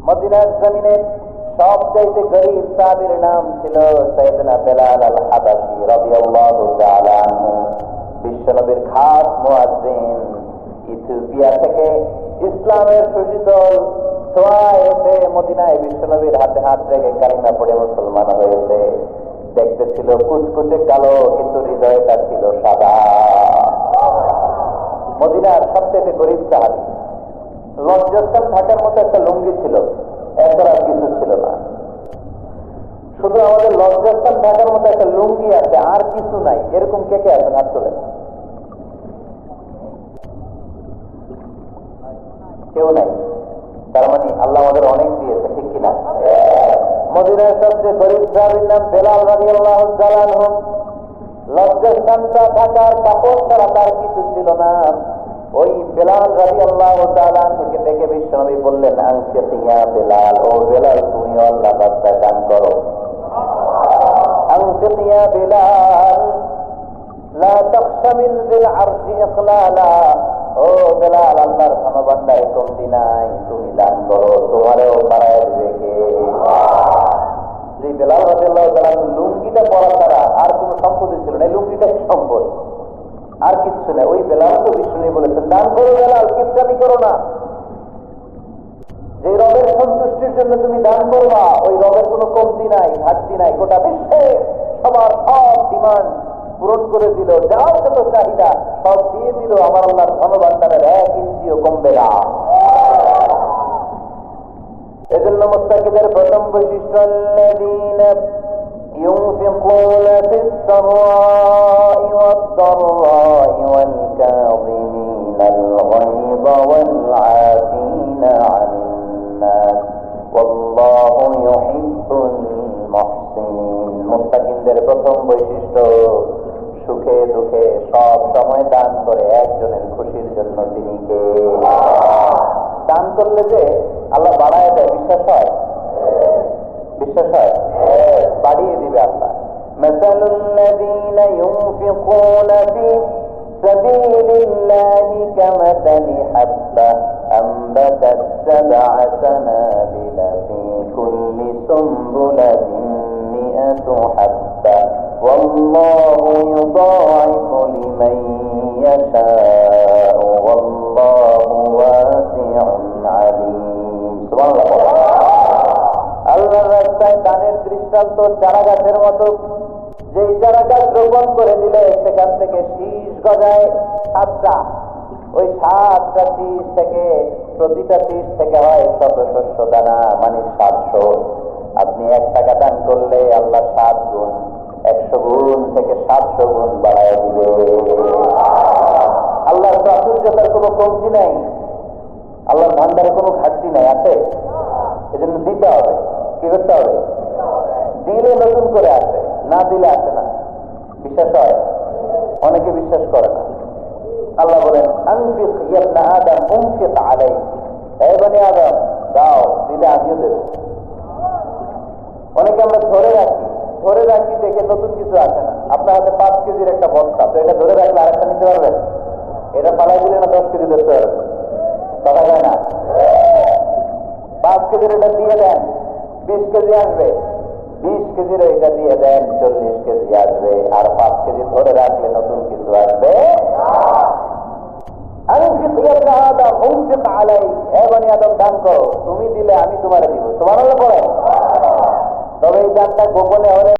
মদিনার জমিনে সবচাইতে গরীব সাহাবীর নাম ছিল সাইয়েদনা বেলাল আল হাবাশী রাদিয়াল্লাহু তাআলা আনহু। বিশ্বনবীর খাস মুয়াজ্জিন, ইথিওপিয়া থেকে ইসলামের সুশীতল ছোঁয়ায় এসে মদিনায় বিশ্বনবীর হাতে হাত রেখে কালিমা পড়ে মুসলমান হয়েছে। দেখতে ছিল কুচকুচে কালো, কিন্তু হৃদয়টা ছিল সাদা। মদিনার সবচেয়ে গরীব সাহাবী। লজ্জাস্থান থাকার মতো একটা লুঙ্গি ছিল, এছাড়া কিছু ছিল না। শুধু আমাদের লজ্জাস্থান থাকার মতো একটা লুঙ্গি আছে, আর কিছু নাই। এরকম কে কে আছেন? হাত তোলেন। কেউ নাই। তার মানে আল্লাহ আমাদের অনেক দিয়েছে, ঠিক কিনা? মদিনার সবচেয়ে গরীব সাহাবীর নাম বেলাল রাদিয়াল্লাহু তাআলা আনহু। লজ্জাস্থানটা থাকার কাপড় ছাড়া তার কিছু ছিল না। ওই বেলাল রাদিয়াল্লাহু তাআলা আনহুকে দেখে বিশ্বনবী বললেন, আনফিক ইয়া বেলাল, ও বেলাল তুমি আল্লাহর রাস্তায় দান করো। আনফিক ইয়া বেলাল লা তাখশা মিন যিল আরশি ইখলালা, ও বেলাল আল্লাহর ধনভাণ্ডারে কমতি নাই, তুমি দান করো, তোমারও বাড়ায় দিবে কে? যে বেলাল রাদিয়াল্লাহু তাআলা লুঙ্গিটা পরা ছাড়া আর কোনো সম্পত্তি ছিল না, লুঙ্গিটা সম্পদ, আর কিচ্ছু নেই। ওই বেলাল তো বিষ্ণু বলেছেন, দান করো বেলাল, কিপটামি করো না। যে রবের সন্তুষ্টির জন্য তুমি দান করবা, ওই রবের কোনো কমতি নাই, ঘাটতি নাই। গোটা বিশ্বে সবার সব ডিমান্ড পূরণ করে দিল, যার যত চাহিদা সব দিয়ে দিল, আমার আল্লাহর ধনভাণ্ডারের 1 ইঞ্চিও কমবে না। এজন্য মুত্তাকিদের প্রথম বৈশিষ্ট্য, আল্লাযীনা ينفقون في السراء والضراء والكاظمين الغيظ والعافين عن الناس والله يحب المحسنين। মুত্তাকিনদের প্রথম বৈশিষ্ট্য, সুখে দুঃখে সব সময় দান করে একজনের খুশির জন্য। তিনি কে? দান করলে যে আল্লাহ বাড়ায় দেয়, বিশ্বাস হয়? বিশ্বাস হয়? বাড়িয়ে দিবে আল্লাহ। মাসালুল লাযীনা ইউনফিকুনা ফি সাবিলিল্লাহি কামাসালি হাব্বা আমবাতাত সাবআ সানাবিলা ফি কুল্লি সুমবুলাতিন মিআতু হাব্বা ওয়াল্লাহু ইউদাঈফু লিমান ইয়াশাউ ওয়াল্লাহু ওয়াসিউন আলীম। সুবহানাল্লাহ। আল্লাহর রাস্তায় দানের দৃষ্টান্ত চারা গাছের মতো। যেই চারা গাছ রোপণ করে দিলে সেখান থেকে শীষ গজায় 7টা। ওই 7টা শীষ থেকে, প্রতিটা শীষ থেকে হয় শত শস্য দানা, মানে 700। আপনি 1 টাকা দান করলে আল্লাহ 7 গুণ, 100 গুণ থেকে 700 গুণ বাড়ায় দিবে। আল্লাহর প্রাচুর্যতার কোনো কমতি নাই, আল্লাহর ভান্ডারে কোনো ঘাটতি নাই, আছে? এজন্য দিতে হবে। কি করতে হবে? দিলে নতুন করে আসে, না দিলে আসে না। বিশ্বাস হয়? অনেকে বিশ্বাস করে না। আল্লাহ বলেন, আনফিক ইয়া ইবনা আদম উনফিক আলাইক, হে বনি আদম দাও, দিলে আমিও দেব। অনেকে আমরা ধরে রাখি দেখে নতুন কিছু আসে না। আপনার হাতে 5 কেজির একটা বস্তা, তো এটা ধরে রাখলে আরেকটা নিতে পারবেন? এটা পালাই দিলে না 10 কেজি ধরতে পারবেন? কথা যায় না। 5 কেজির এটা দিয়ে দেন, 20 কেজি আসবে। 20 কেজির এটা দিয়ে দেন, 40 কেজি আসবে। আর 5 কেজি ধরে রাখলে নতুন কিছু আসবে। আনফিক ইয়া ইবনা আদম উনফিক আলাইক, হে বনি আদম দান করো, তুমি দিলে আমি তোমারে দিব। সুবহানাল্লাহ পড়েন। তবে এই দানটা গোপনে হলে